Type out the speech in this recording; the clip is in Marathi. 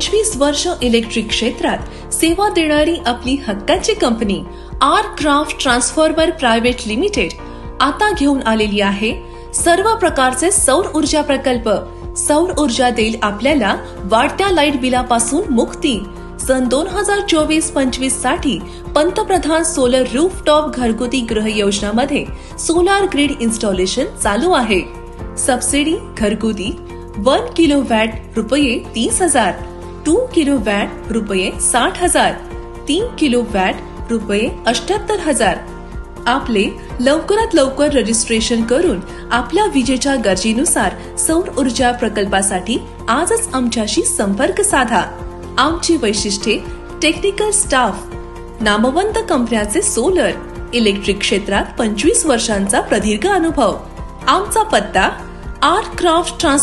25 वर्ष इलेक्ट्रिक क्षेत्रात सेवा देणारी आपली हक्काची company R-craft transformer private limited आता घेऊन आलेली आहे सर्व प्रकारचे सौर ऊर्जा प्रकल्प। सौर ऊर्जा देईल आपल्याला वाढत्या लाईट बिलापासून मुक्ती। सन 2024-25 साठी पंतप्रधान सोलर रूफटॉप घरगुती गृह योजनामध्ये सोलार ग्रिड इन्स्टॉलेशन चालू आहे। सबसिडी घरगुती 1 किलोवॅट रुपये 30,000, 2 किलोवॅट रुपये 60,000, 3 किलोवॅट रुपये 78,000। आपले लवकरात लवकर रजिस्ट्रेशन करून आपल्या विजेच्या गरजेनुसार सौर ऊर्जा प्रकल्पासाठी आजच आमच्याशी संपर्क साधा। आमची वैशिष्ट्ये टेक्निकल स्टाफ, नामवंत कंपन्यांचे सोलर इलेक्ट्रिक क्षेत्रात 25 वर्षांचा प्रदीर्घ अनुभव। आमचा पत्ता आर-क्राफ्ट ट्रान्सफॉर्मर